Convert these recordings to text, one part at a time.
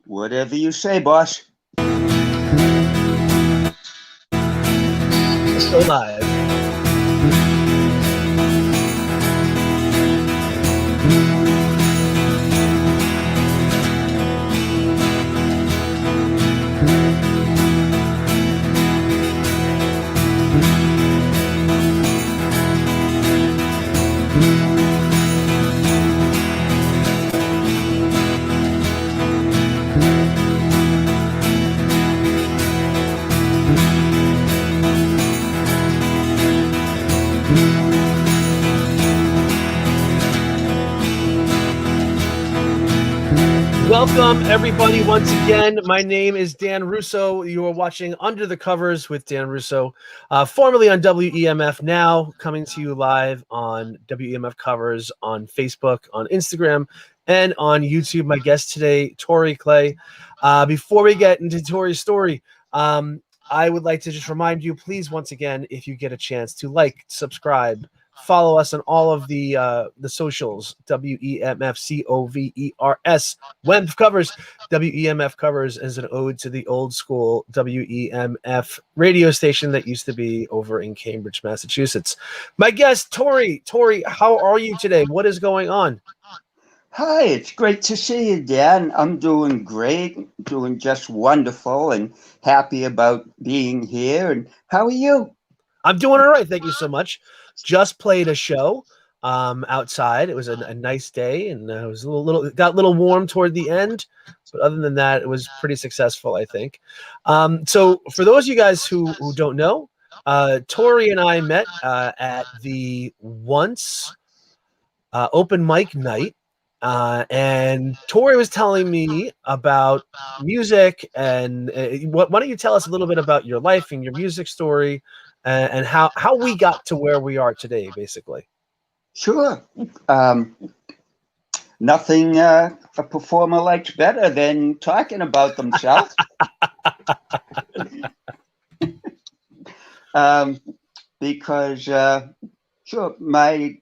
Whatever you say, boss. Let's go live. Welcome, everybody, once again. My name is Dan Russo. You are watching Under the Covers with Dan Russo, formerly on WEMF, now coming to you live on WEMF Covers on Facebook, on Instagram, and on YouTube. My guest today, Tori Clay. Before we get into Tori's story, I would like to just remind you, please, once again, if you get a chance, to like, subscribe, follow us on all of the socials, WEMFCOVERS, WEMF Covers. WEMF Covers is an ode to the old school WEMF radio station that used to be over in Cambridge, Massachusetts. My guest, Tori. Tori, how are you today? What is going on? Hi, it's great to see you, Dan. I'm doing great, doing just wonderful, and happy about being here. And how are you? I'm doing all right. Thank you so much. Just played a show outside. It was a nice day, and it was got a little warm toward the end. But other than that, it was pretty successful, I think. So for those of you guys who don't know, Tori and I met at the Once open mic night. And Tori was telling me about music, and why don't you tell us a little bit about your life and your music story, and how we got to where we are today, basically. Sure. Nothing a performer likes better than talking about themselves. Because, sure, my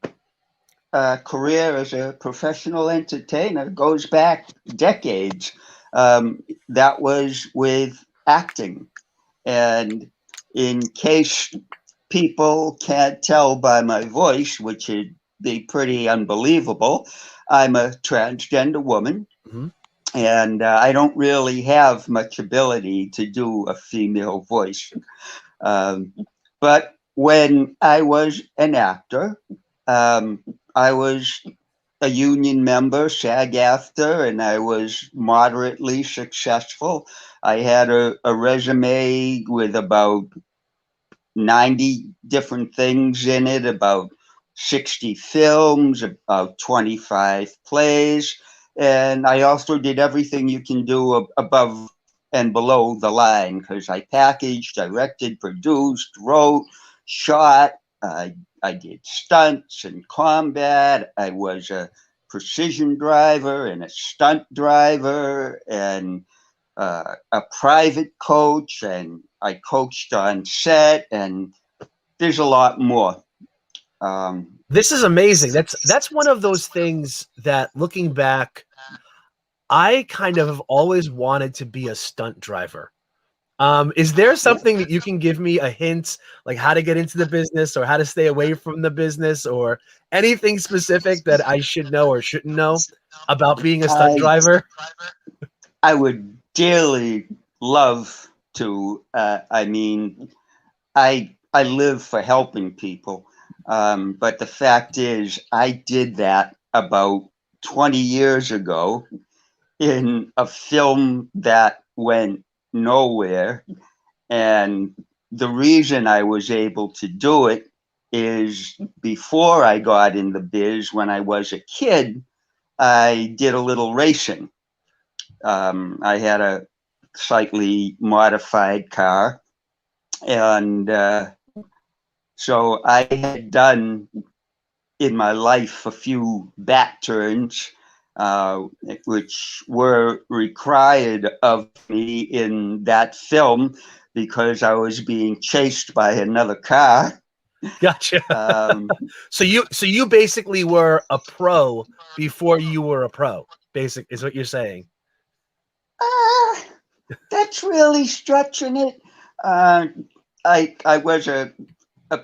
career as a professional entertainer goes back decades. That was with acting. And in case people can't tell by my voice, which would be pretty unbelievable, I'm a transgender woman. Mm-hmm. And I don't really have much ability to do a female voice. But when I was an actor, I was a union member, SAG-AFTRA, and I was moderately successful. I had a resume with about 90 different things in it, about 60 films, about 25 plays. And I also did everything you can do above and below the line, because I packaged, directed, produced, wrote, shot. I did stunts and combat. I was a precision driver and a stunt driver and a private coach, and I coached on set, and there's a lot more. This is amazing. That's one of those things that, looking back, I kind of have always wanted to be a stunt driver. Is there something that you can give me a hint, like how to get into the business or how to stay away from the business, or anything specific that I should know or shouldn't know about being a stunt driver? I would dearly love to. I mean, I live for helping people. But the fact is, I did that about 20 years ago in a film that went nowhere. And the reason I was able to do it is, before I got in the biz, when I was a kid, I did a little racing. I had a slightly modified car, and so I had done in my life a few back turns, which were required of me in that film because I was being chased by another car. Gotcha. So you basically were a pro before you were a pro, basic is what you're saying. that's really stretching it. Uh, I was a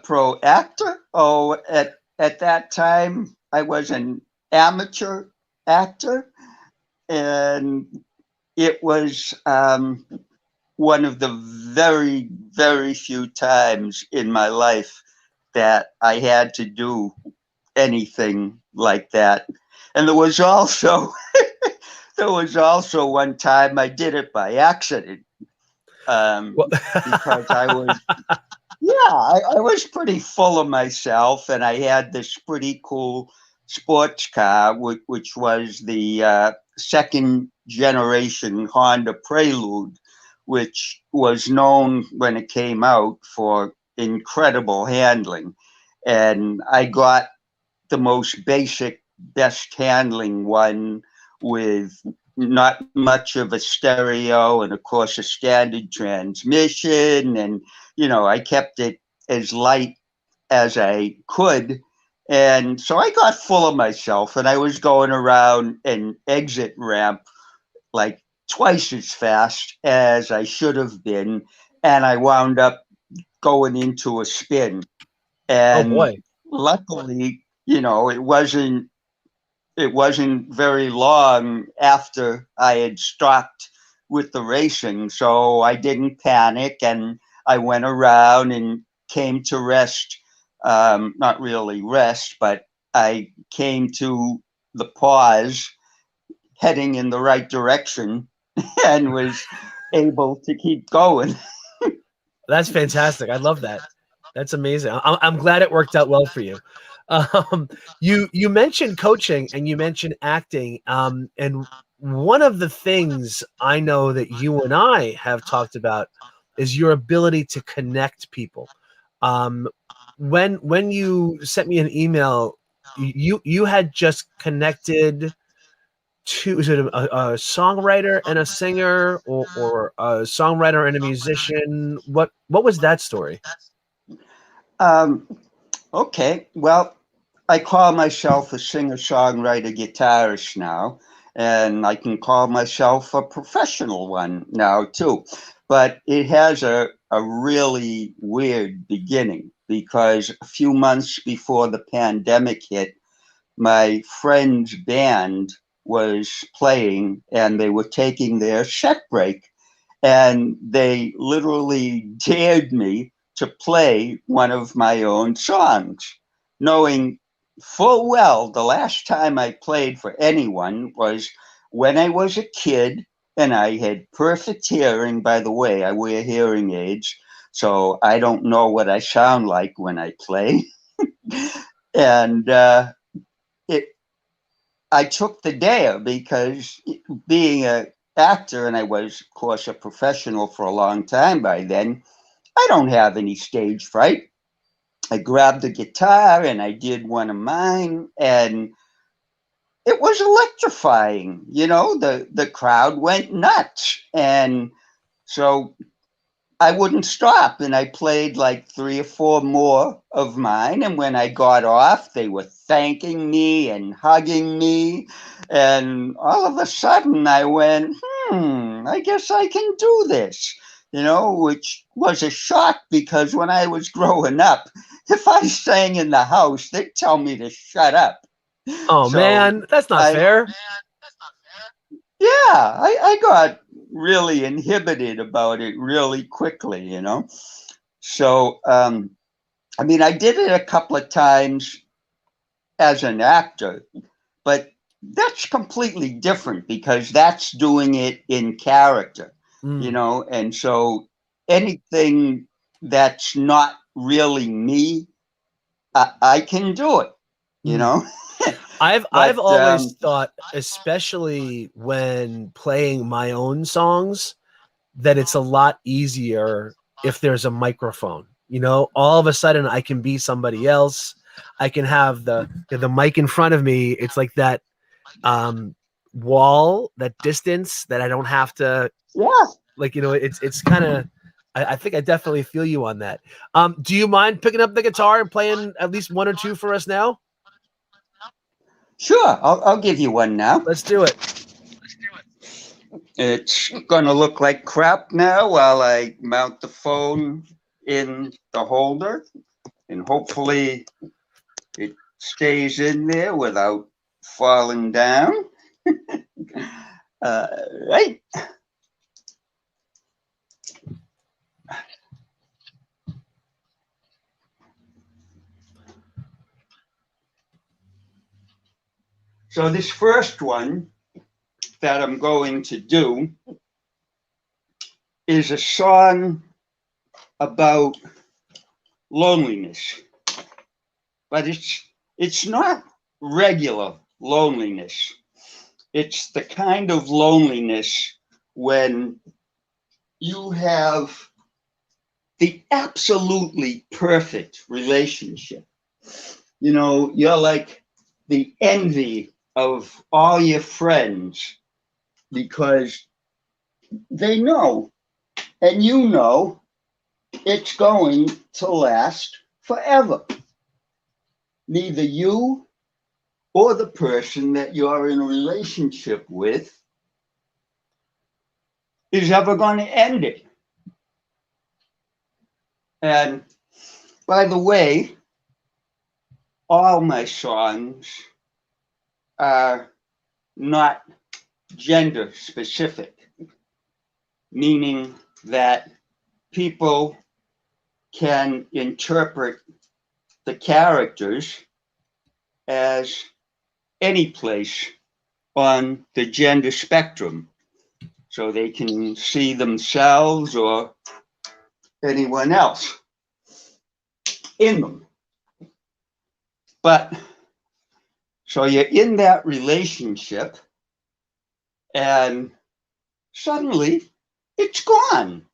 pro actor. Oh, at that time, I was an amateur actor, and it was one of the very, very few times in my life that I had to do anything like that. And there was also one time I did it by accident, Well, because I was pretty full of myself, and I had this pretty cool sports car, which was the second generation Honda Prelude, which was known when it came out for incredible handling. And I got the most basic, best handling one with not much of a stereo and, of course, a standard transmission. And, I kept it as light as I could. And so I got full of myself, and I was going around an exit ramp like twice as fast as I should have been. And I wound up going into a spin. oh And boy. luckily, it wasn't very long after I had stopped with the racing, so I didn't panic, and I went around and came to rest. Not really rest, but I came to the pause, heading in the right direction, and was able to keep going. That's fantastic. I love that. That's amazing. I'm glad it worked out well for you. You mentioned coaching and you mentioned acting. And one of the things I know that you and I have talked about is your ability to connect people. Um, when you sent me an email, you had just connected to, is it a songwriter and a singer, or a songwriter and a musician? What was that story? Um, okay, well, I call myself a singer songwriter guitarist now, and I can call myself a professional one now too. But it has a really weird beginning, because a few months before the pandemic hit, my friend's band was playing and they were taking their set break, and they literally dared me to play one of my own songs, knowing full well the last time I played for anyone was when I was a kid, and I had perfect hearing. By the way, I wear hearing aids, so I don't know what I sound like when I play. And it I took the dare because, being a actor, and I was, of course, a professional for a long time by then, I don't have any stage fright. I grabbed the guitar and I did one of mine, and it was electrifying. The crowd went nuts, and so I wouldn't stop, and I played like three or four more of mine. And when I got off, they were thanking me and hugging me. And all of a sudden, I went, I guess I can do this, which was a shock, because when I was growing up, if I sang in the house, they'd tell me to shut up. Oh So man, that's not I, fair. yeah, I got really inhibited about it really quickly. So, I mean, I did it a couple of times as an actor, but that's completely different, because that's doing it in character, Mm. and so anything that's not really me, I can do it, you Mm. know. I've But always thought, especially when playing my own songs, that it's a lot easier if there's a microphone. All of a sudden I can be somebody else. I can have the mic in front of me. It's like that wall, that distance that I don't have to, yeah, like, it's kind of, I think I definitely feel you on that. Do you mind picking up the guitar and playing at least one or two for us now? sure, I'll give you one now. Let's do it. It's gonna look like crap now while I mount the phone in the holder, and hopefully it stays in there without falling down. Right. So this first one that I'm going to do is a song about loneliness, but it's not regular loneliness. It's the kind of loneliness when you have the absolutely perfect relationship. You know, you're like the envy of all your friends because they know and you know it's going to last forever. Neither you or the person that you're in a relationship with is ever going to end it. And by the way, all my songs are not gender specific, meaning that people can interpret the characters as any place on the gender spectrum. So they can see themselves or anyone else in them. But so you're in that relationship and suddenly it's gone.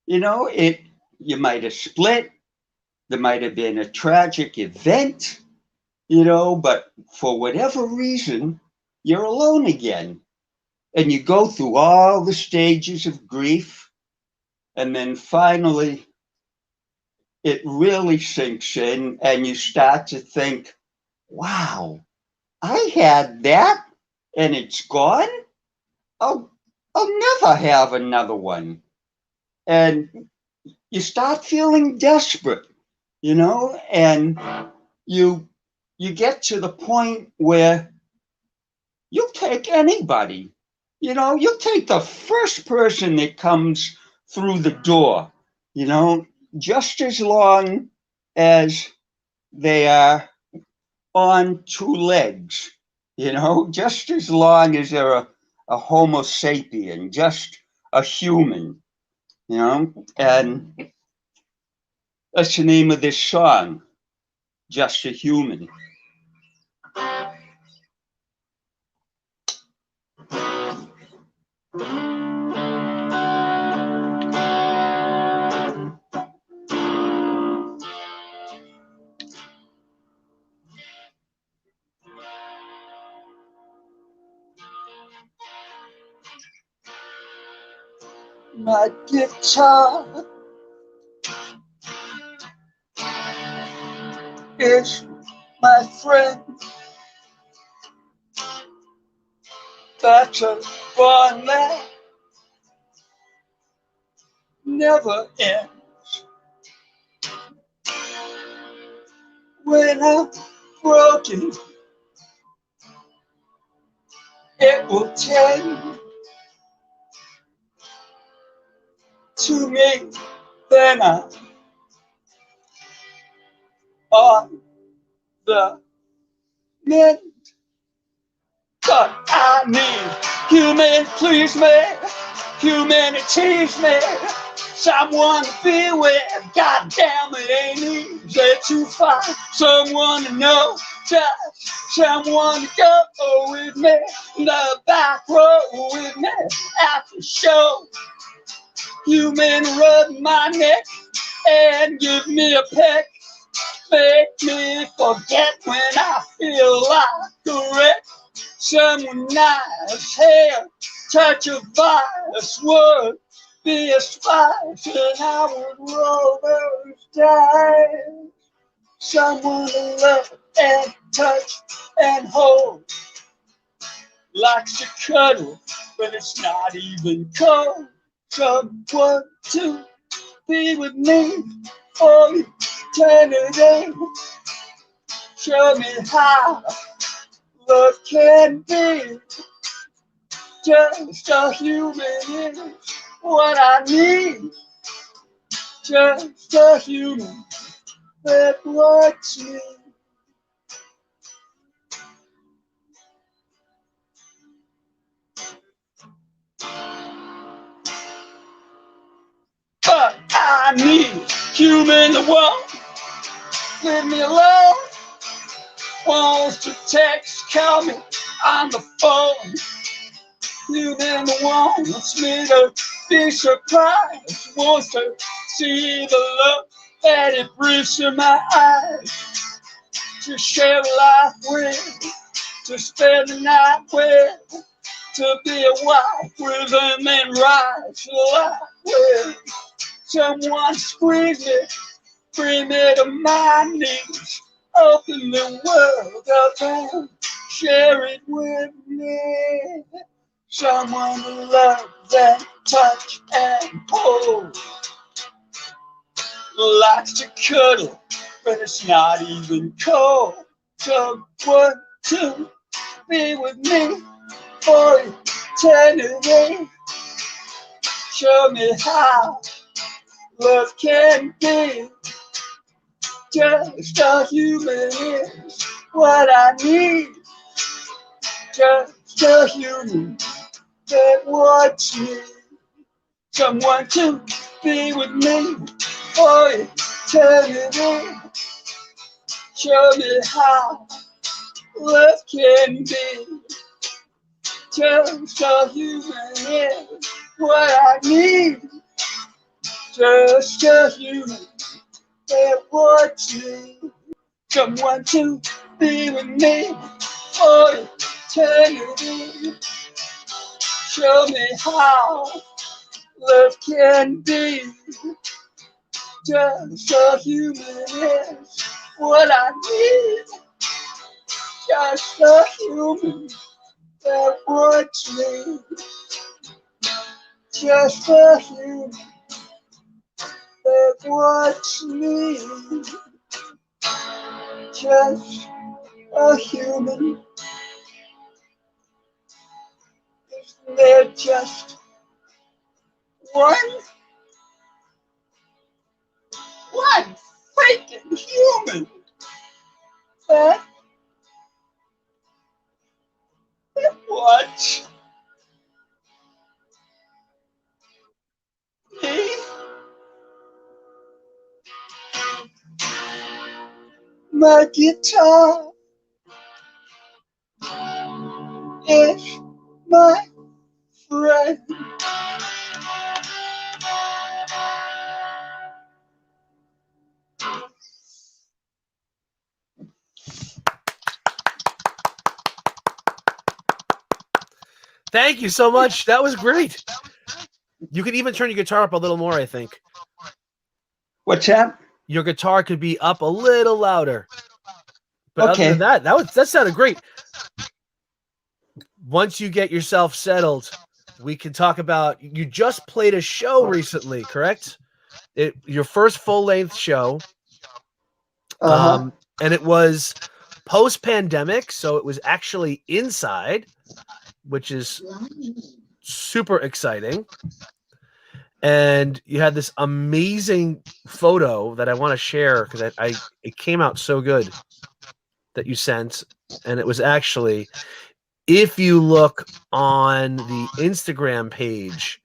You know, you might have split, there might have been a tragic event, you know, but for whatever reason, you're alone again. And you go through all the stages of grief, and then finally it really sinks in, and you start to think, wow, I had that and it's gone. I'll never have another one. And you start feeling desperate, you know, and you get to the point where you'll take anybody. You know, you'll take the first person that comes through the door, you know, just as long as they are on two legs, you know, just as long as they're a Homo sapien, just a human, you know, and that's the name of this song, Just a Human. My guitar is my friend. That's a fun that never ends. When I'm broken, it will tend to me. Then I'm on the mend. But I need human, please me, humanity's me, someone to be with. God damn, it ain't easy to find someone to know, just someone to go with me, the back row with me at the show. Human, rub my neck and give me a peck, make me forget when I feel like a wreck. Someone nice hair, touch of vice would be a spice, and I would roll those dice. Someone to love and touch and hold. likes to cuddle, but it's not even cold. Someone to be with me for eternity. Show me how love can be. Just a human is what I need. Just a human that wants me. But I need human that won't leave me alone. Wants to text, call me on the phone. Human that wants me to be surprised. Wants to see the look that it brings to my eyes. To share life with, to spend the night with, to be a wife with them and ride to life with. Someone squeeze me, bring me to my knees. Open the world up and share it with me. Someone who loves and touch and hold. Likes to cuddle, but it's not even cold. Someone to be with me for eternity. Show me how love can be. Just a human is what I need. Just a human that wants me. Someone to be with me for eternity. Show me how love can be. Just a human is what I need. Just a human that wants me. Someone to be with me for eternity. Show me how love can be. Just a human is what I need. Just a human that wants me. Just a human that wants me. Just a human. Isn't there just one freaking human that wants me? My guitar is my friend. Thank you so much. That was great. You could even turn your guitar up a little more, I think. What's that? Your guitar could be up a little louder. But Okay. other than that sounded great. Once you get yourself settled, we can talk about, you just played a show recently, correct? Your first full-length show. And it was post-pandemic, so it was actually inside, which is super exciting. And you had this amazing photo that I want to share because it came out so good that you sent. And it was actually, if you look on the Instagram page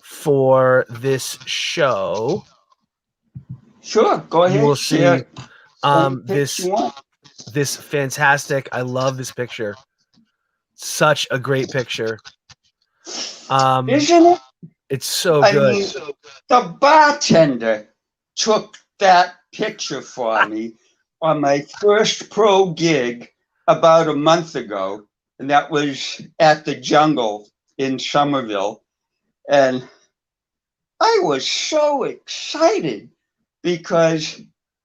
for this show, sure, go ahead. You will see this this fantastic. I love this picture. Such a great picture. Isn't it? It's so I good. mean, the bartender took that picture for me on my first pro gig about a month ago, and that was at the Jungle in Somerville. And I was so excited because,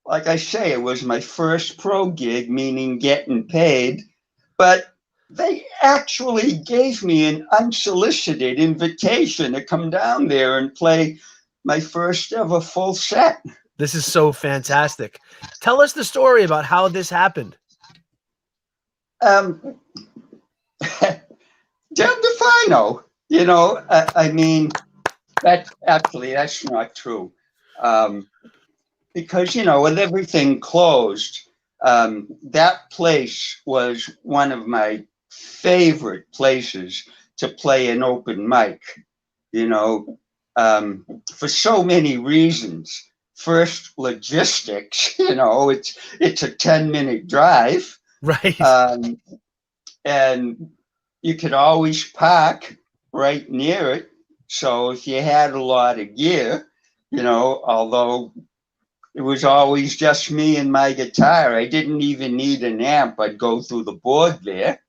like I say, it was my first pro gig, meaning getting paid. But they actually gave me an unsolicited invitation to come down there and play my first ever full set. This is so fantastic. Tell us the story about how this happened. Um, Damn if I know. You know, I mean, that's not true. Because, you know, with everything closed, that place was one of my favorite places to play an open mic, you know, for so many reasons. First, logistics, you know, it's a 10-minute drive. Right. And you could always park right near it. So if you had a lot of gear, you know, although it was always just me and my guitar, I didn't even need an amp. I'd go through the board there.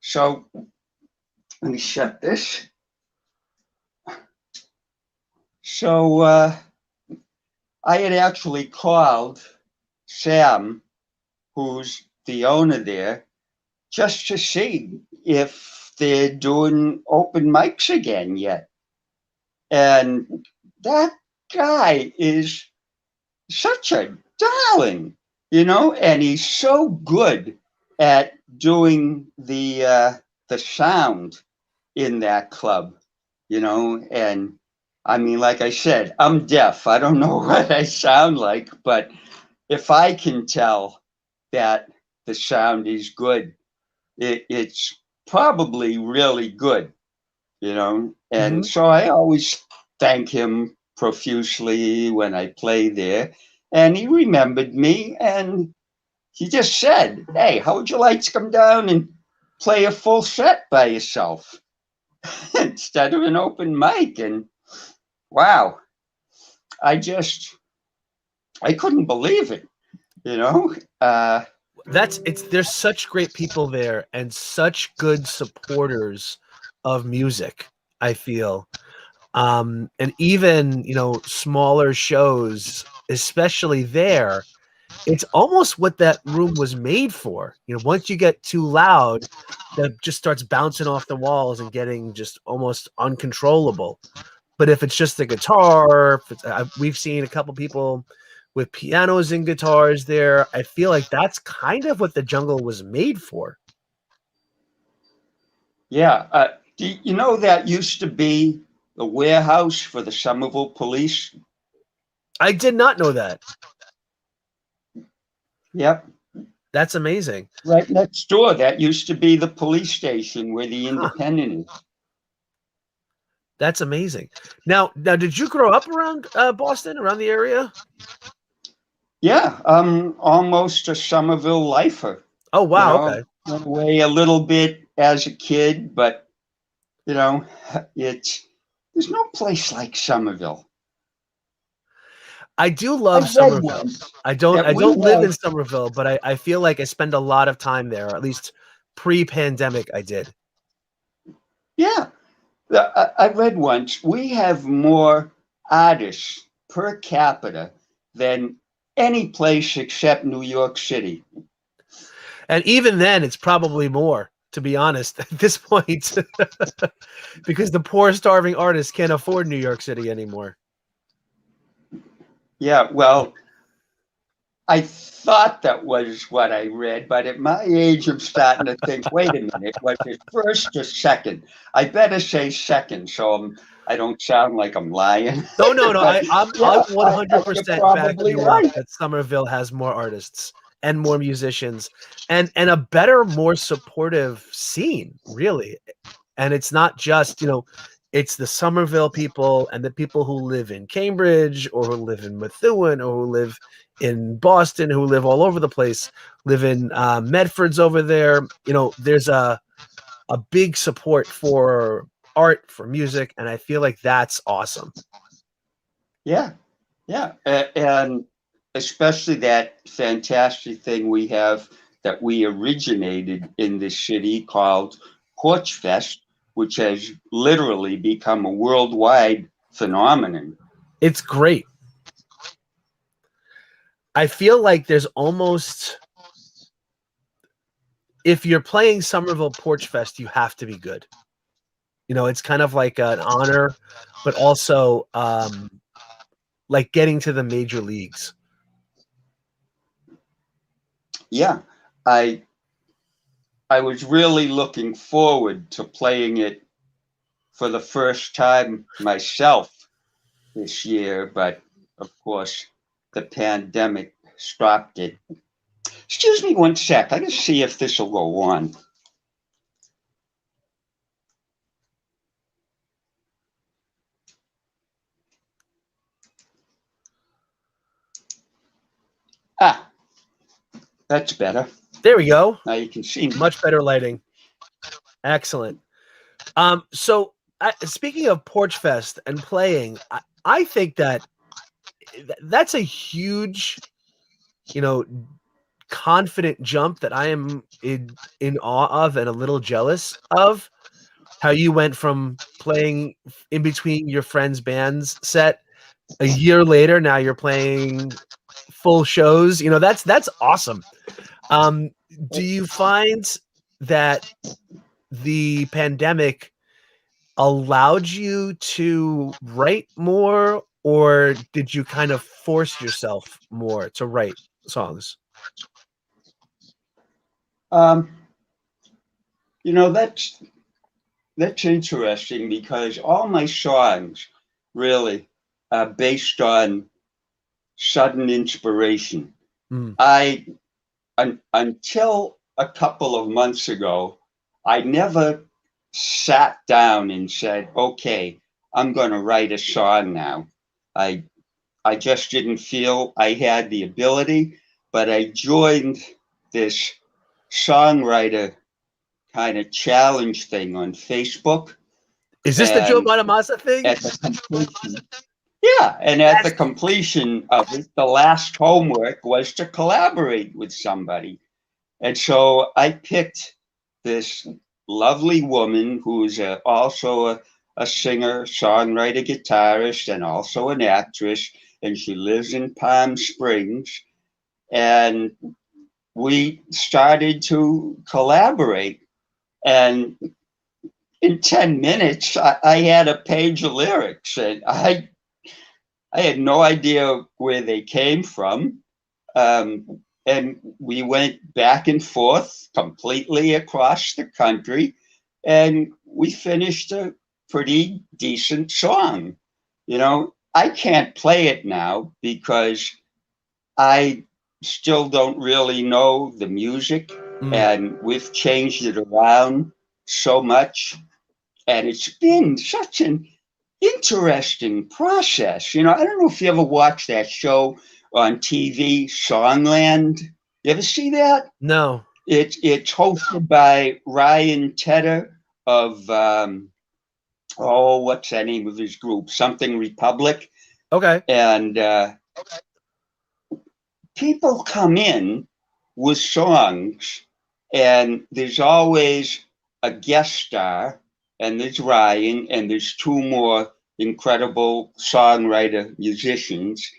So let me shut this. So I had actually called Sam, who's the owner there, just to see if they're doing open mics again yet. And that guy is such a darling, you know, and he's so good at doing the sound in that club, you know. And I mean, like I said, I'm deaf. I don't know what I sound like, but if I can tell that the sound is good, it's probably really good, you know. And Mhm. so I always thank him profusely when I play there. And he remembered me and he just said, "Hey, how would you like to come down and play a full set by yourself instead of an open mic?" And wow, I just, I couldn't believe it, you know? There's such great people there and such good supporters of music, I feel. And even, you know, smaller shows, especially there, it's almost what that room was made for. You know, once you get too loud, that just starts bouncing off the walls and getting just almost uncontrollable. But if it's just the guitar, we've seen a couple people with pianos and guitars there. I feel like that's kind of what the jungle was made for. Yeah. Do you know that used to be the warehouse for the Somerville police? I did not know that. Yep. That's amazing. Right next door. That used to be the police station where the Huh. Independent is. That's amazing. Now, did you grow up around Boston, around the area? Yeah, I'm almost a Somerville lifer. Oh, You wow. know, Okay. went away a little bit as a kid, but you know, it's there's no place like Somerville. I do love I've read Somerville. once I don't that I we don't live in have. Somerville, but I feel like I spend a lot of time there, or at least pre-pandemic I did. Yeah, I read once we have more artists per capita than any place except New York City. And even then it's probably more, to be honest, at this point. Because the poor starving artists can't afford New York City anymore. Yeah, well, I thought that was what I read, but at my age, I'm starting to think, wait a minute, was it first or second? I better say second, so I don't sound like I'm lying. No, no, no. But I yeah, you're 100% back probably you up right. that Somerville has more artists and more musicians and a better, more supportive scene, really. And it's not just, you know, it's the Somerville people and the people who live in Cambridge or who live in Methuen or who live in Boston, who live all over the place, live in Medford's over there. You know, there's a big support for art, for music, and I feel like that's awesome. Yeah, yeah. And especially that fantastic thing we have that we originated in this city called Porch Fest, which has literally become a worldwide phenomenon. It's great. I feel like there's almost if you're playing Somerville Porch Fest, you have to be good. It's kind of like an honor, but also like getting to the major leagues. Yeah, I was really looking forward to playing it for the first time myself this year, but of course the pandemic stopped it. Excuse me one sec. I can see if this will go on. Ah, that's better. There we go. Now you can see me. Much better lighting. Excellent. So speaking of Porch Fest and playing, I think that's a huge, confident jump that I am in awe of and a little jealous of. How you went from playing in between your friends' bands set a year later, now you're playing full shows. That's awesome. Do you find that the pandemic allowed you to write more, or did you kind of force yourself more to write songs? That's interesting because all my songs really are based on sudden inspiration. Until a couple of months ago, I never sat down and said, okay, I'm going to write a song now. I just didn't feel I had the ability, but I joined this songwriter kind of challenge thing on Facebook. Is this the Joe Bonamassa thing? At the completion, yeah, and at the completion of it, the last homework was to collaborate with somebody. And so I picked this lovely woman who's also a singer, songwriter, guitarist, and also an actress, and she lives in Palm Springs. And we started to collaborate. And in 10 minutes, I had a page of lyrics, and I had no idea where they came from. And we went back and forth completely across the country, and we finished a pretty decent song. I can't play it now because I still don't really know the music, and we've changed it around so much. And it's been such an interesting process. I don't know if you ever watched that show on TV, Songland. You ever see that? No. It's hosted by Ryan Tedder of what's the name of his group? Something Republic. Okay. And people come in with songs, and there's always a guest star, and there's Ryan, and there's two more incredible songwriter musicians.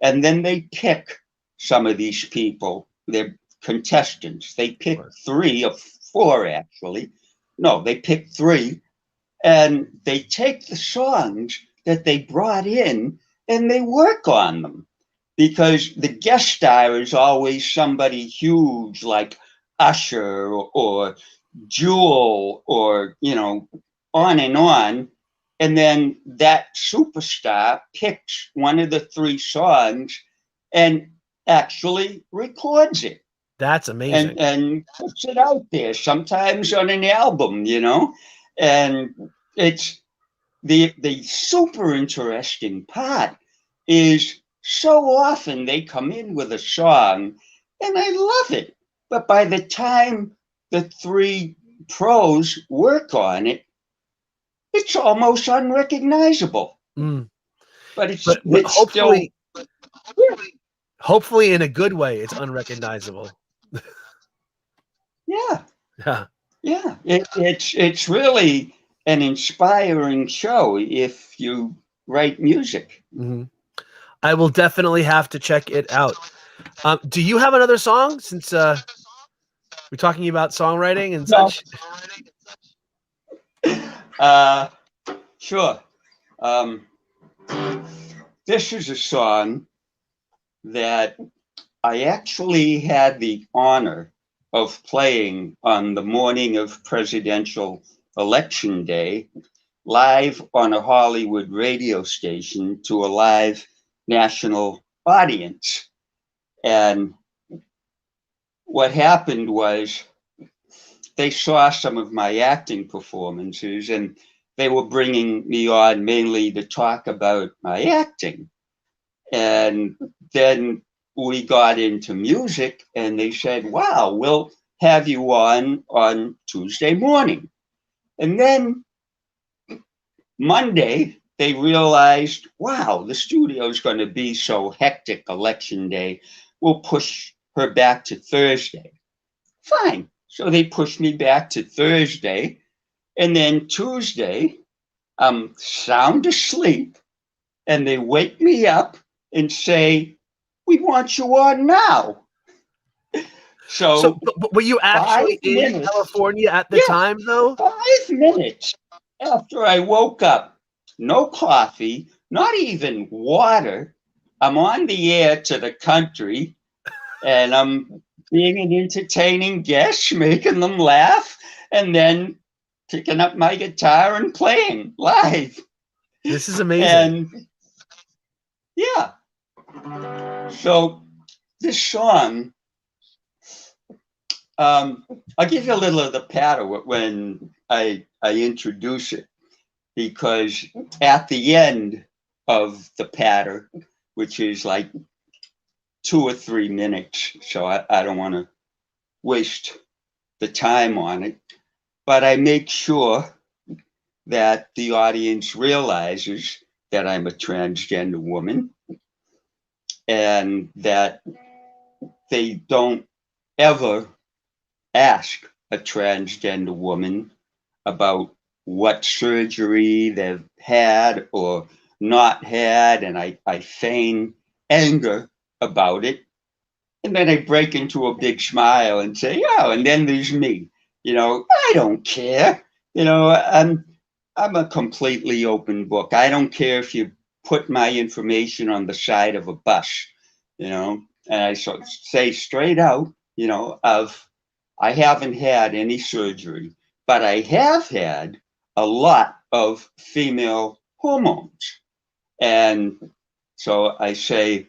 And then they pick some of these people. They're contestants. They pick 3 or 4, actually. No, they pick 3. And they take the songs that they brought in and they work on them. Because the guest star is always somebody huge like Usher or Jewel or, on and on. And then that superstar picks one of the 3 songs and actually records it. That's amazing. And puts it out there, sometimes on an album, And it's the super interesting part is so often they come in with a song and I love it. But by the time the 3 pros work on it, it's almost unrecognizable. But it's hopefully, hopefully in a good way, it's unrecognizable. Yeah. It's really an inspiring show if you write music. I will definitely have to check it out. Do you have another song? Since We're talking about songwriting and No. such. Sure. This is a song that I actually had the honor of playing on the morning of presidential election day, live on a Hollywood radio station to a live national audience. And what happened was they saw some of my acting performances and they were bringing me on mainly to talk about my acting. And then we got into music and they said, wow, we'll have you on Tuesday morning. And then Monday, they realized, wow, the studio is going to be so hectic election day. We'll push her back to Thursday. Fine. So they pushed me back to Thursday. And then Tuesday, I'm sound asleep and they wake me up and say, we want you on now. So but were you actually in California at the time, though? 5 minutes after I woke up, no coffee, not even water. I'm on the air to the country, and I'm being an entertaining guest, making them laugh, and then picking up my guitar and playing live. This is amazing. And yeah. So this song, I'll give you a little of the patter when I introduce it, because at the end of the patter, which is like 2 or 3 minutes, so I don't want to waste the time on it, but I make sure that the audience realizes that I'm a transgender woman and that they don't ever ask a transgender woman about what surgery they've had or not had, and I feign anger about it. And then I break into a big smile and say, oh, and then there's me. I don't care. I'm a completely open book. I don't care if you put my information on the side of a bus, and I say straight out, I haven't had any surgery, but I have had a lot of female hormones. And so I say,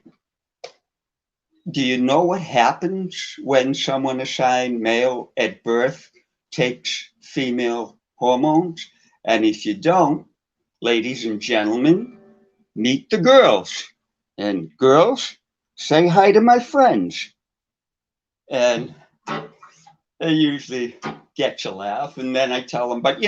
do you know what happens when someone assigned male at birth takes female hormones? And if you don't, ladies and gentlemen, meet the girls. And girls, say hi to my friends. And they usually get a laugh. And then I tell them, but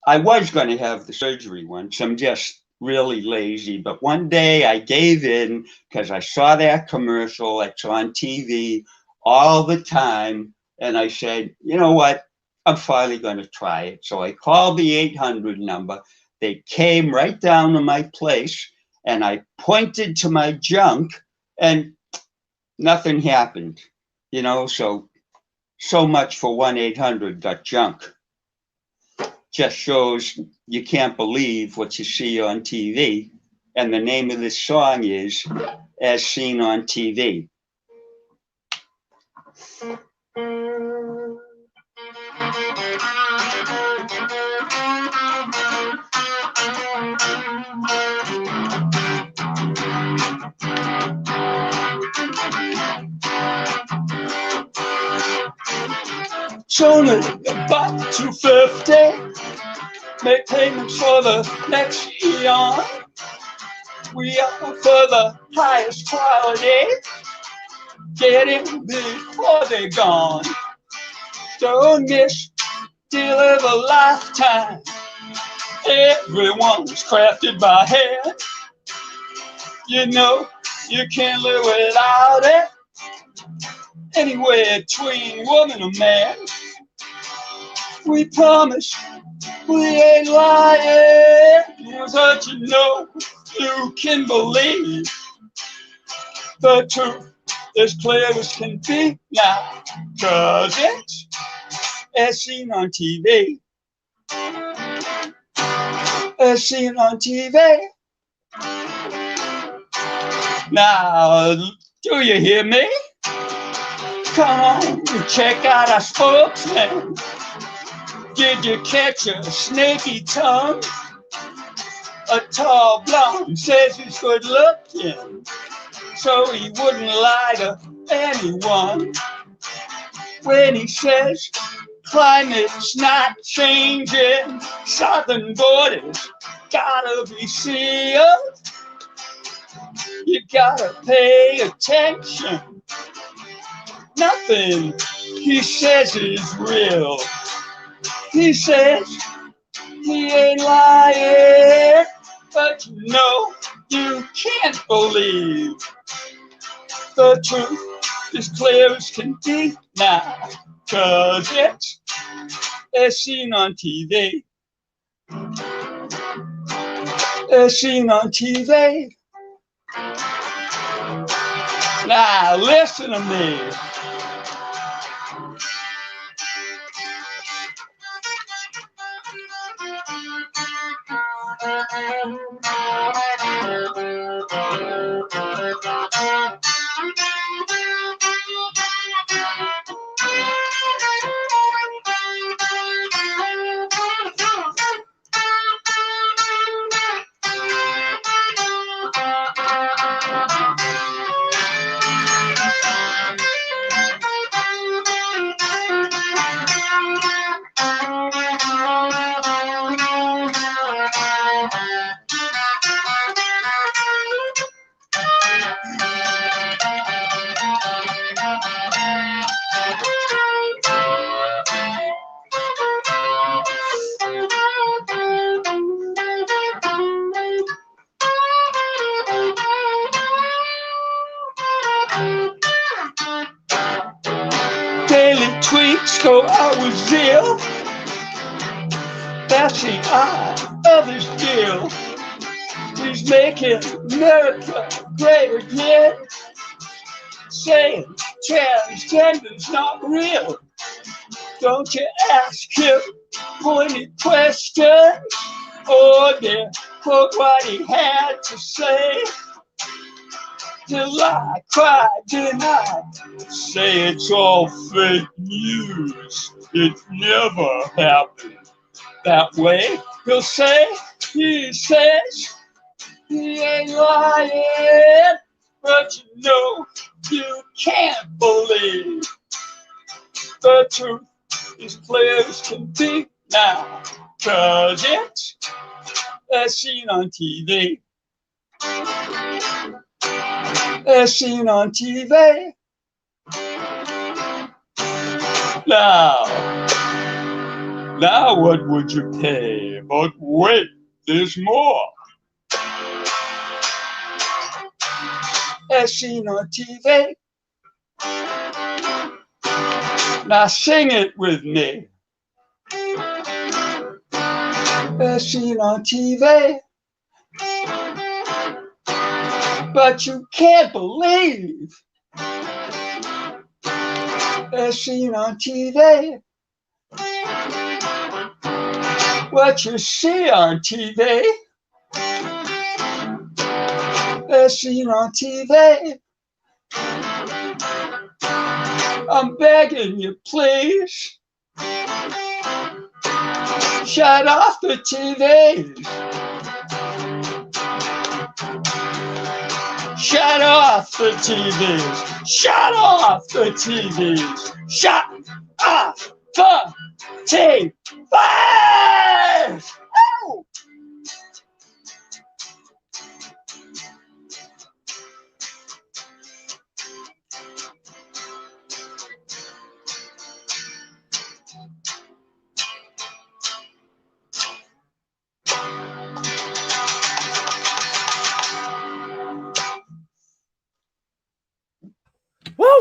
I was going to have the surgery once. I'm just really lazy. But one day I gave in because I saw that commercial. It's on TV all the time. And I said, you know what? I'm finally going to try it. So I called the 800 number. They came right down to my place and I pointed to my junk and nothing happened. So much for 1-800-GOT-JUNK. Just shows you can't believe what you see on TV. And the name of this song is As Seen on TV. It's only about $2.50. Make payments for the next eon. We offer the highest quality. Get in before they're gone. Don't miss, deliver lifetime. Everyone's crafted by hand. You can't live without it. Anywhere between woman and man. We promise we ain't lying. But you can believe the truth as clear as can be now, 'cause it's as seen on TV. As seen on TV. Now, do you hear me? Come on and check out our spokesman. Did you catch a snaky tongue? A tall blonde says he's good looking, so he wouldn't lie to anyone. When he says climate's not changing, southern borders gotta be sealed. You gotta pay attention. Nothing he says is real. He says he ain't lying, but you know you can't believe. The truth is clear as can be now, 'cause it's as seen on TV. As seen on TV. Now listen to me. Daily tweets go out with zeal. That's the eye of his deal. He's making America great again, saying transgender's not real. Don't you ask him pointed questions, or then quote what he had to say. Till I cry, deny, say it's all fake news. It never happened that way. He'll say, he says, he ain't lying, but you know you can't believe. The truth is clear as can be now, 'cause it's as seen on TV. As seen on TV. Now what would you pay? But wait, there's more. As seen on TV. Now sing it with me. As seen on TV. But you can't believe. As seen on TV. What you see on TV. As seen on TV. I'm begging you, please. Shut off the TVs. Shut off the TVs. Shut off the TVs. Shut off the TVs. Oh! Woo!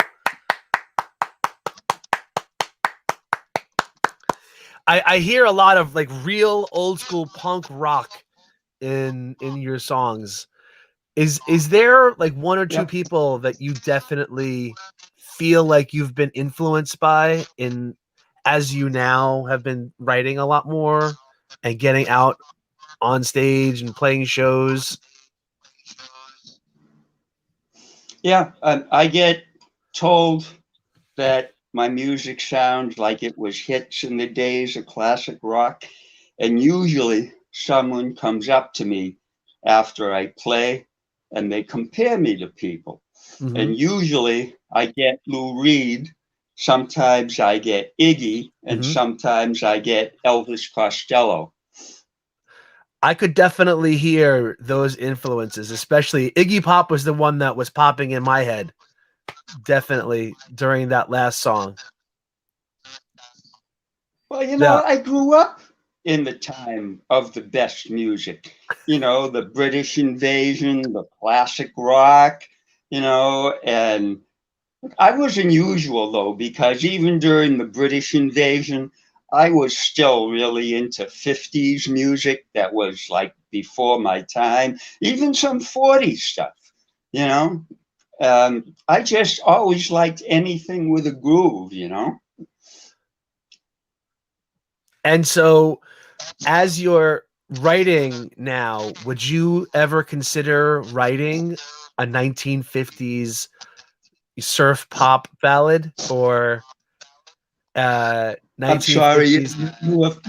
I hear a lot of like real old school punk rock in your songs. Is there like one or two Yep. people that you definitely feel like you've been influenced by in as you now have been writing a lot more and getting out on stage and playing shows? Yeah, I get told that my music sounds like it was hits in the days of classic rock. And usually someone comes up to me after I play and they compare me to people. Mm-hmm. And usually I get Lou Reed, sometimes I get Iggy, and Mm-hmm. sometimes I get Elvis Costello. I could definitely hear those influences, especially Iggy Pop was the one that was popping in my head, definitely during that last song. Well, Yeah. I grew up in the time of the best music, the British invasion, the classic rock, and I was unusual though, because even during the British invasion, I was still really into 50s music that was like before my time, even some 40s stuff, you know. I just always liked anything with a groove. And so as you're writing now, would you ever consider writing a 1950s surf pop ballad or I'm sorry, 1950s?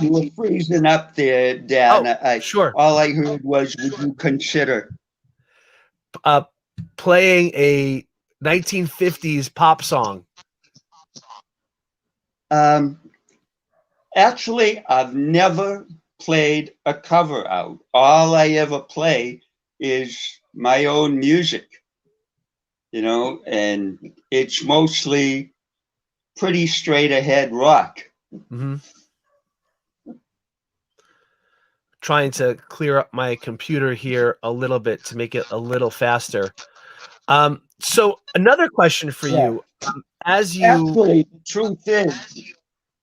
you were freezing up there, Dan. Oh, sure. All I heard was, would you consider? Uh, Playing a 1950s pop song. Um, Actually, I've never played a cover out. All I ever play is my own music, and it's mostly pretty straight ahead rock. Mm-hmm. Trying to clear up my computer here a little bit to make it a little faster. So another question for Yeah. you, as you Actually, the truth is,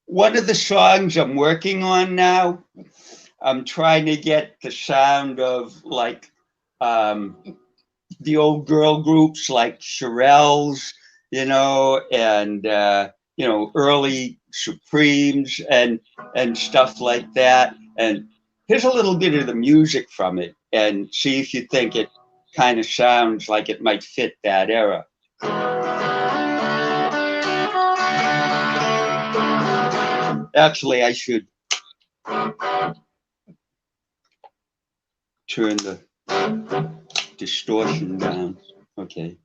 one of the songs I'm working on now, I'm trying to get the sound of like um, the old girl groups like Shirelles, and early Supremes and stuff like that. And here's a little bit of the music from it, and see if you think it kind of sounds like it might fit that era. Actually, I should turn the distortion down. Okay.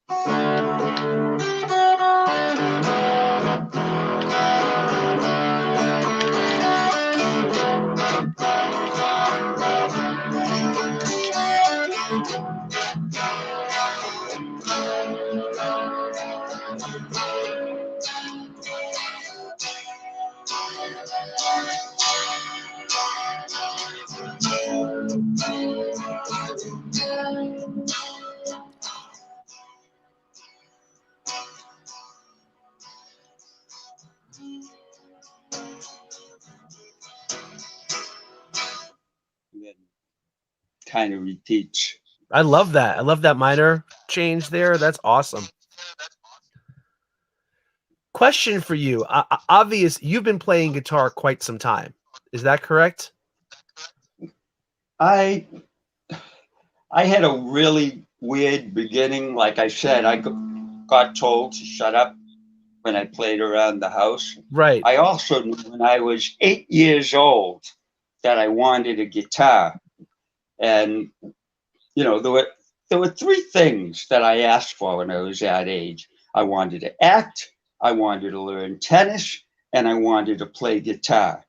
Kind of repeats. I love that. I love that minor change there. That's awesome. Question for you. Obvious, you've been playing guitar quite some time. Is that correct? I I had a really weird beginning. Like I said, I got told to shut up when I played around the house. Right. I also knew when I was 8 years old that I wanted a guitar. And, there were three things that I asked for when I was that age. I wanted to act, I wanted to learn tennis, and I wanted to play guitar.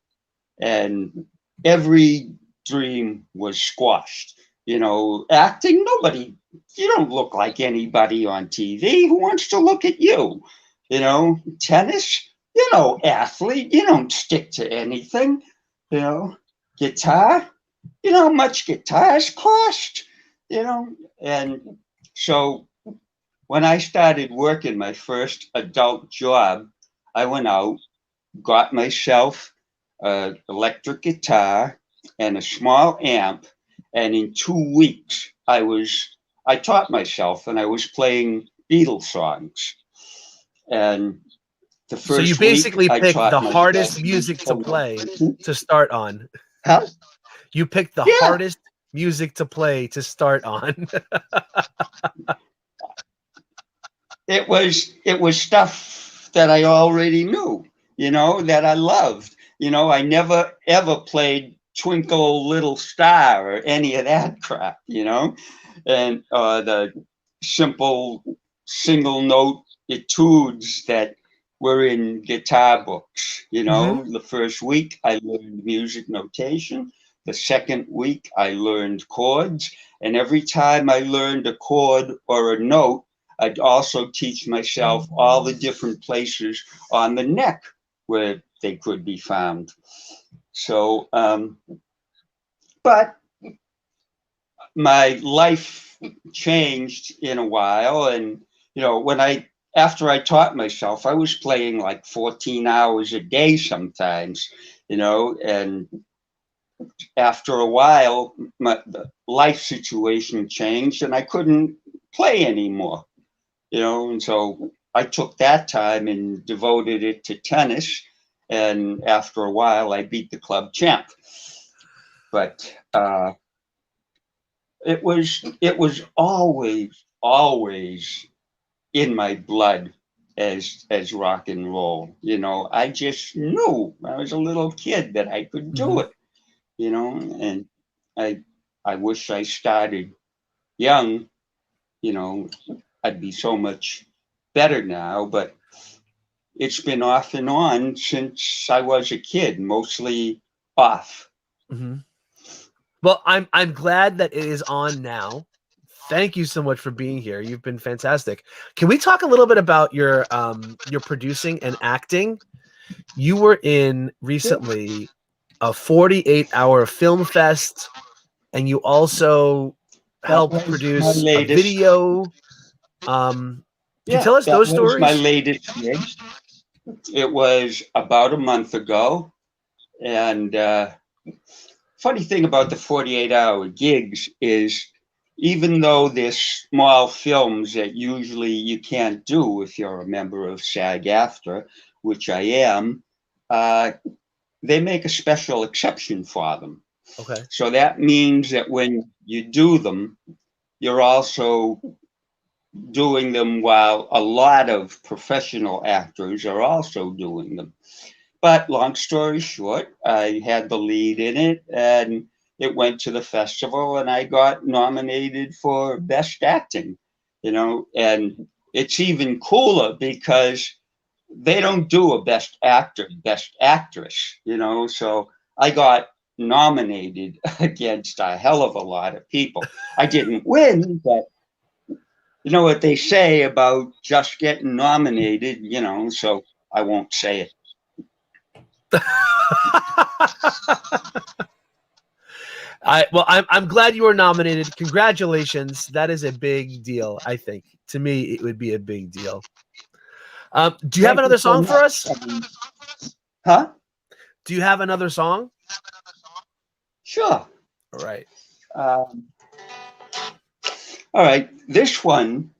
And every dream was squashed. Acting, nobody, you don't look like anybody on TV. Who wants to look at you? Tennis, athlete, you don't stick to anything. Guitar, how much guitars cost, and so when I started working my first adult job, I went out, got myself an electric guitar and a small amp, and in 2 weeks I taught myself, and I was playing Beatles songs. And the So you first week, basically I picked the taught hardest myself. music to play to start on. Huh? You picked the Yeah, hardest music to play to start on. it was stuff that I already knew, that I loved. I never ever played Twinkle Little Star or any of that crap, and the simple single note etudes that were in guitar books. Hmm. The first week I learned music notation. The second week I learned chords. And every time I learned a chord or a note, I'd also teach myself all the different places on the neck where they could be found. So, but my life changed in a while. And, after I taught myself, I was playing like 14 hours a day sometimes, and after a while, the life situation changed and I couldn't play anymore, and so I took that time and devoted it to tennis. And after a while, I beat the club champ. But it was always in my blood as rock and roll. I just knew when I was a little kid that I could do Hmm. it. And I I wish I started young. I'd be so much better now. But it's been off and on since I was a kid, mostly off. Hmm. Well, I'm glad that it is on now. Thank you so much for being here. You've been fantastic. Can we talk a little bit about your producing and acting? You were in recently a 48-hour film fest, and you also That helped was my produce a latest. video. Can you Yeah, tell us that those was my stories? latest gig. It was about a month ago. And funny thing about the 48-hour gigs is even though they're small films that usually you can't do if you're a member of SAG-AFTRA, which I am, uh, they make a special exception for them. Okay. So that means that when you do them, you're also doing them while a lot of professional actors are also doing them. But long story short, I had the lead in it and it went to the festival and I got nominated for Best Acting, and it's even cooler because they don't do a Best Actor, Best Actress, so I got nominated against a hell of a lot of people. I didn't win, but you know what they say about just getting nominated, so I won't say it. I'm glad you were nominated. Congratulations. That is a big deal, I think. To me, it would be a big deal. Do you have Thank you another so song for much. us? Huh? Do you have another song? Sure. All right. Um, all right. This one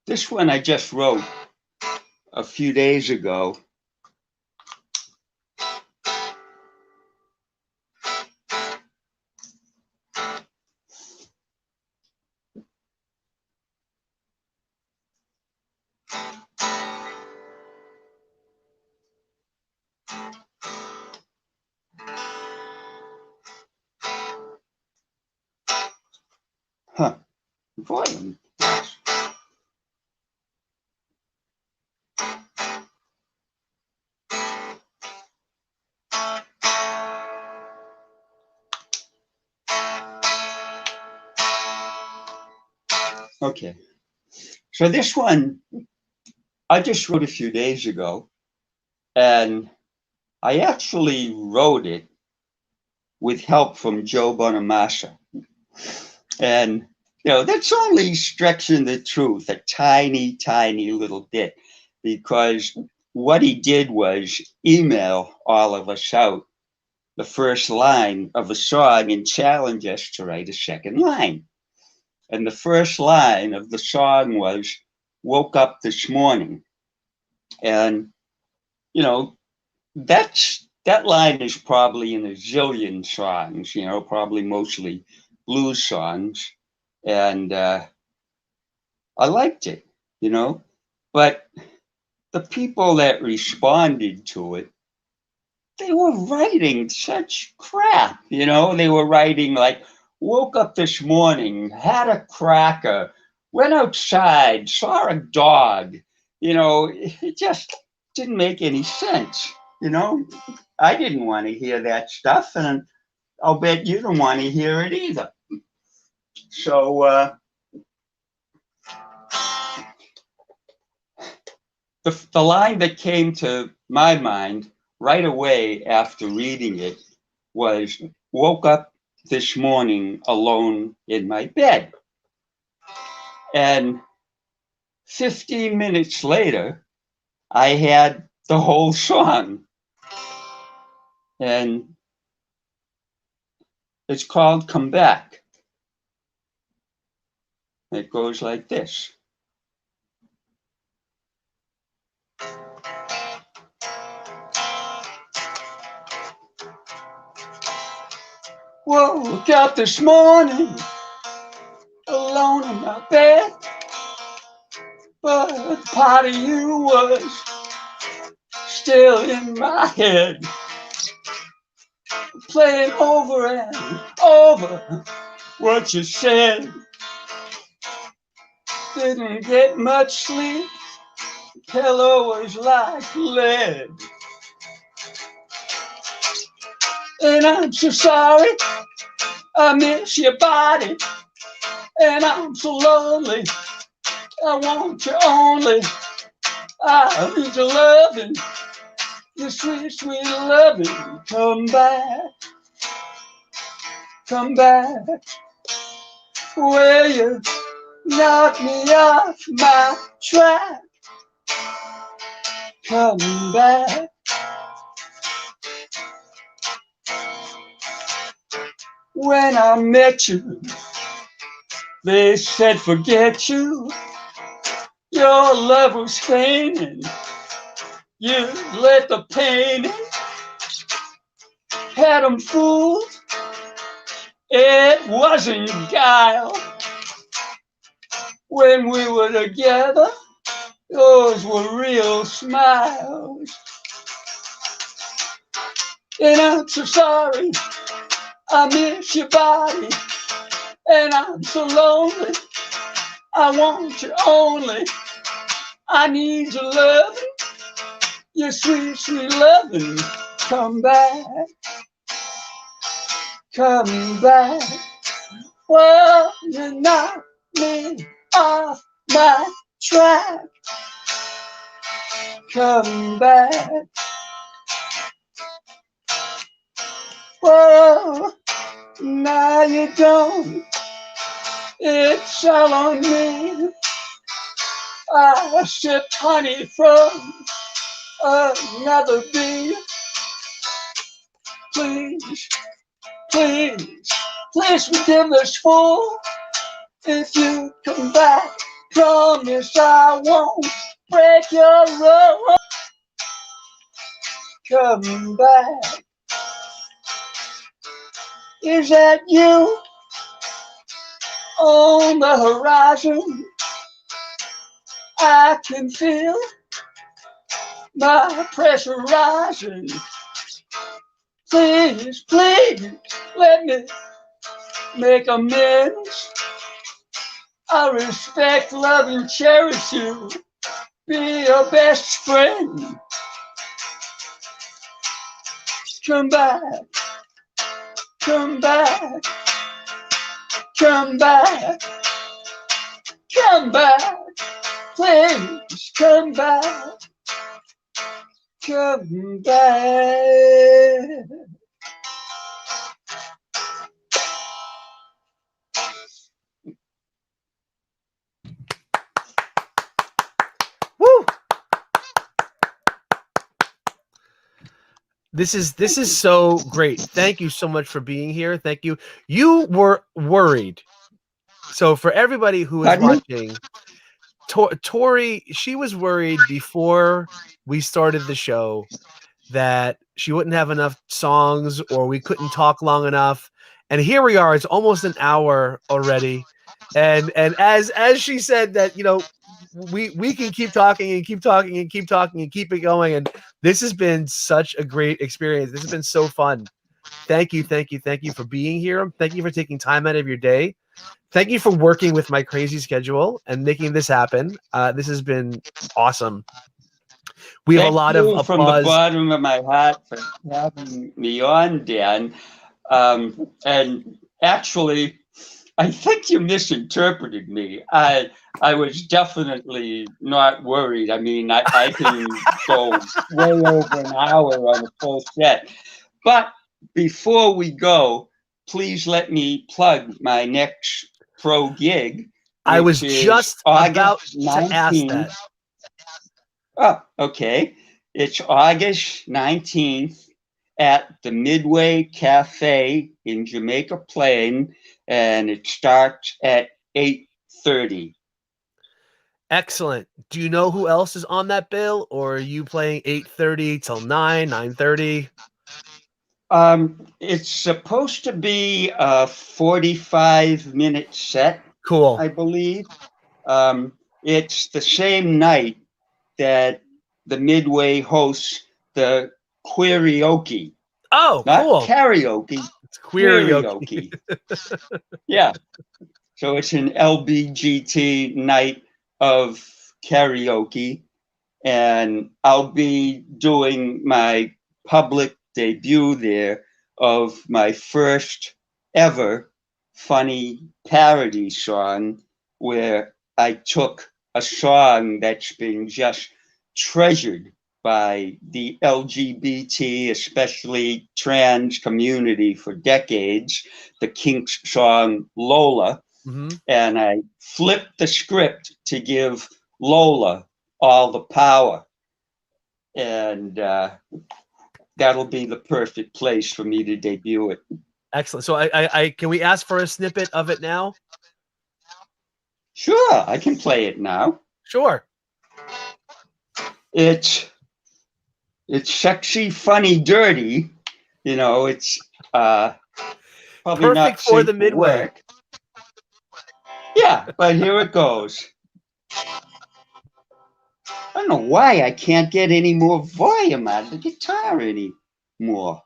I just wrote a few days ago. Huh. Volume. Okay. So this one I just wrote a few days ago, and I actually wrote it with help from Joe Bonamassa. And, that's only stretching the truth a tiny, tiny little bit, because what he did was email all of us out the first line of a song and challenge us to write a second line. And the first line of the song was, "Woke up this morning." And, you know, that line is probably in a zillion songs, you know, probably mostly blues songs. And I liked it, you know, but the people that responded to it, they were writing such crap, you know, they were writing like, "Woke up this morning, had a cracker, went outside, saw a dog," you know, it just didn't make any sense, you know. I didn't want to hear that stuff, and I'll bet you don't want to hear it either. So the line that came to my mind right away after reading it was, "Woke up this morning alone in my bed." And 15 minutes later, I had the whole song. And it's called "Come Back." It goes like this. Woke up this morning alone in my bed, but part of you was still in my head, playing over and over what you said. Didn't get much sleep, pillow was like lead. And I'm so sorry, I miss your body, and I'm so lonely, I want you only. I need your loving, your sweet, sweet loving. Come back, come back. Will you knock me off my track? Come back. When I met you, they said forget you. Your love was fading. You let the pain in. Had them fooled. It wasn't guile. When we were together, those were real smiles. And I'm so sorry, I miss your body, and I'm so lonely, I want you only. I need your loving, your sweet, sweet loving. Come back, come back. Well, you knock me off my track. Come back. Whoa, now you don't. It's all on me. I sipped honey from another bee. Please, please, please forgive this fool. If you come back, promise I won't break your rule. Come back. Is that you on the horizon? I can feel my pressure rising. Please, please, let me make amends. I respect, love, and cherish you. Be your best friend. Come back, come back, come back, come back. Please come back, come back. Woo! This is so great. Thank you so much for being here. Thank you. You were worried. So for everybody who is Pardon me? watching, Tori, she was worried before we started the show that she wouldn't have enough songs or we couldn't talk long enough. And here we are. It's almost an hour already. And as she said that, you know, we can keep talking and keep talking and keep talking and keep it going. And this has been such a great experience. This has been so fun. Thank you, thank you, thank you for being here. Thank you for taking time out of your day. Thank you for working with my crazy schedule and making this happen. This has been awesome. We have a Thank lot of you from the applause. bottom of my heart for having me on, Dan. And actually, I think you misinterpreted me. I was definitely not worried. I mean, I can go way over an hour on a full set. But before we go, please let me plug my next pro gig, I was which is just about August to ask 19th. that. Oh, okay. It's August 19th at the Midway Cafe in Jamaica Plain, and it starts at 8:30. Excellent. Do you know who else is on that bill, or are you playing 8:30 till 9, 9:30? It's supposed to be a 45-minute set, Cool. I believe. It's the same night that the Midway hosts the karaoke, Oh, not cool. karaoke, It's karaoke. karaoke. Yeah. So it's an LBGT night of karaoke, and I'll be doing my public debut there of my first ever funny parody song, where I took a song that's been just treasured by the LGBT, especially trans community for decades, the Kinks song Lola, Mm-hmm. and I flipped the script to give Lola all the power. And that'll be the perfect place for me to debut it. Excellent. So I can we ask for a snippet of it now? Sure, I can play it now. Sure. It's sexy, funny, dirty. You know, it's probably Perfect not for safe the for Midway. work. Yeah, but here it goes. I don't know why I can't get any more volume out of the guitar anymore.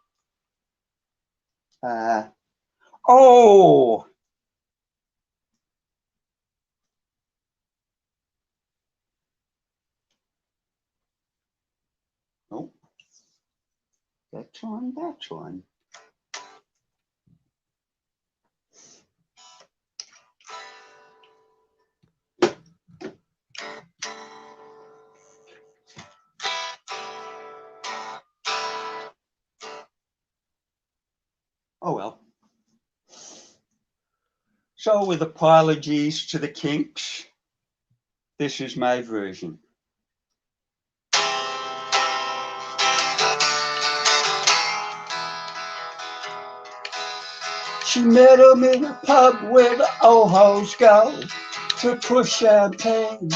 Oh, oh, that's on, that's on. Oh well. So, with apologies to the Kinks, this is my version. She met him in a pub where the old hoes go to push champagne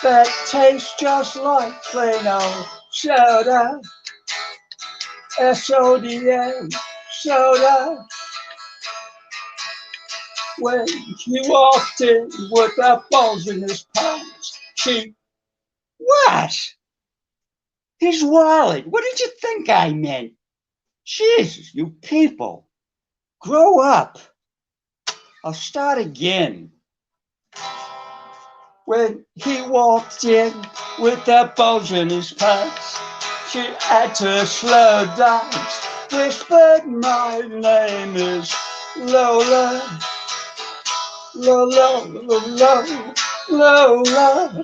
that tastes just like plain old soda. S-O-D-A, soda. When he walked in with that balls in his pants, she, what? His wallet. What did you think I meant? Jesus, you people. Grow up. I'll start again. When he walked in with that bulge in his pants, she had to slow down, whispered, my name is Lola. Lola, Lola, Lola.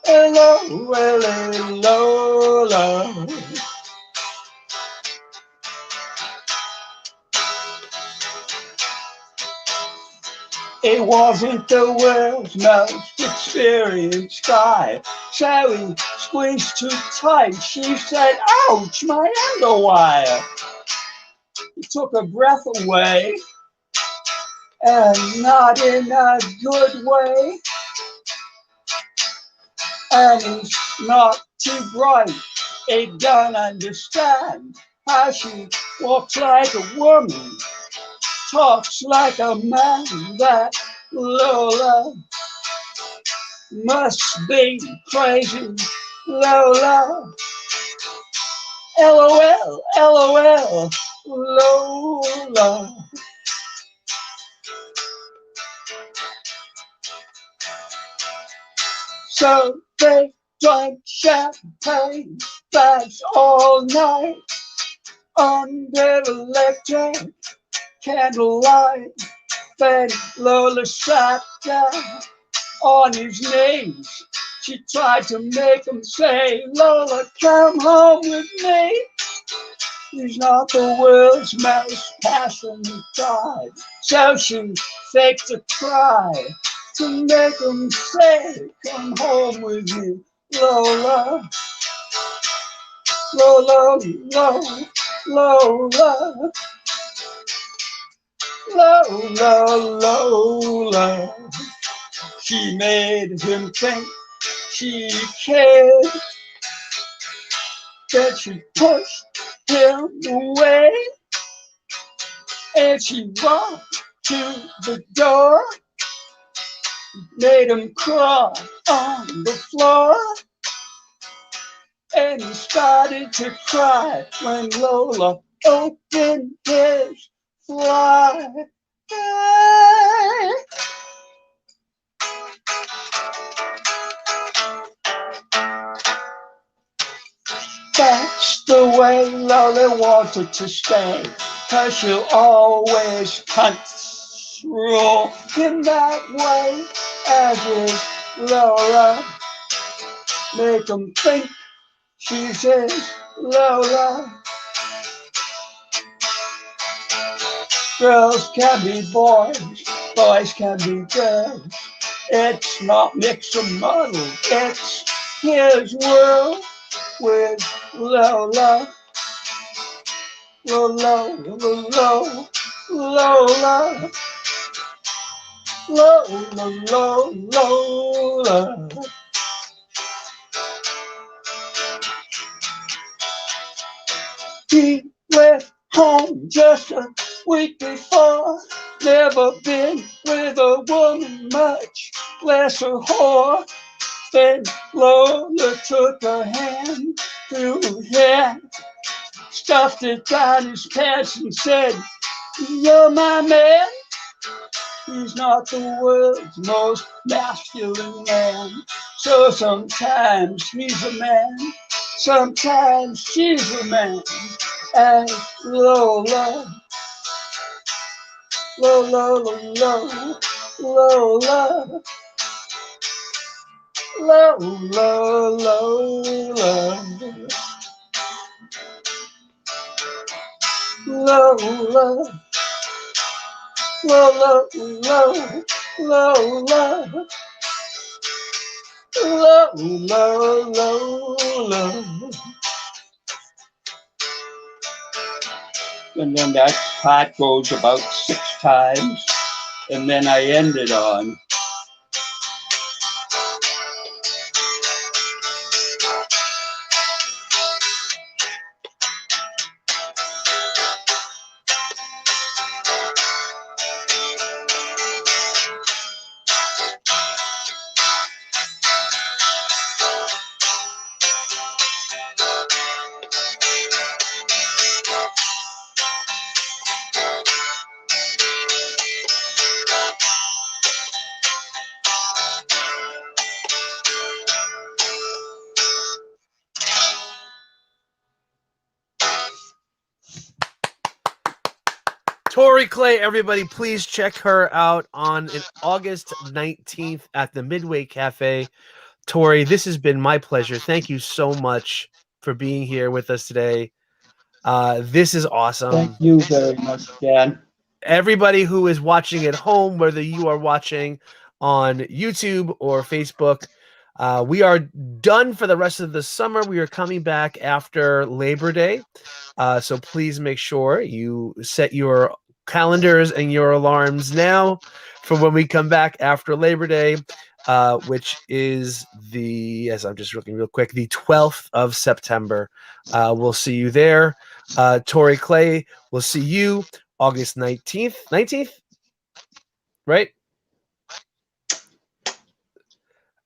Hello, Willie, Lola. It wasn't the world's most experienced guy, So he squeezed too tight. She said, ouch, my underwire. He took her breath away, and not in a good way. And he's not too bright. He don't understand how she walks like a woman, talks like a man. That Lola must be crazy. Lola, LOL, LOL, Lola. So they drank champagne bags all night under electric candlelight. Then Lola sat down on his knees. She tried to make him say, Lola, come home with me. He's not the world's most passionate type. So she faked a cry to make him say, come home with me, Lola. Lola, Lola, Lola, Lola, Lola. She made him think she cared, that she pushed him away, and she walked to the door, made him crawl on the floor, and he started to cry when Lola opened his fly. That's the way Lola wanted to stay, 'cause she'll always control him that way, as is Lola. Make him think she's his Lola. Girls can be boys, boys can be girls. It's not mixed or muddled, it's his world with Lola. Lola, Lola, Lola, Lola, Lola. He went home just a week before, never been with a woman much, less a whore. Then Lola took her hand through her hair, stuffed it down his pants and said, you're my man. He's not the world's most masculine man. So sometimes he's a man, sometimes she's a man. And Lola, Lola, Lola, Lola, Lola, Lola, Lola, Lola, Lola, Lola, Lola, Lola. And then that part goes about 6 times, and then I end it on. Tori Clay, everybody, please check her out on August 19th at the Midway Cafe. Tori, this has been my pleasure. Thank you so much for being here with us today. This is awesome. Thank you very much, Dan. Everybody who is watching at home, whether you are watching on YouTube or Facebook, We are done for the rest of the summer. We are coming back after Labor Day. So please make sure you set your calendars and your alarms now for when we come back after Labor Day, which is as I'm just looking real quick, the 12th of September. We'll see you there. Tori Clay, we'll see you August 19th. 19th? Right?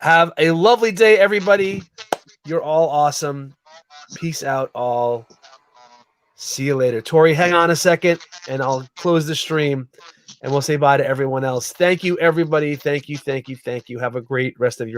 Have a lovely day, everybody. You're all awesome. Peace out, all. See you later. Tori, hang on a second, and I'll close the stream, and we'll say bye to everyone else. Thank you, everybody. Thank you, thank you, thank you. Have a great rest of your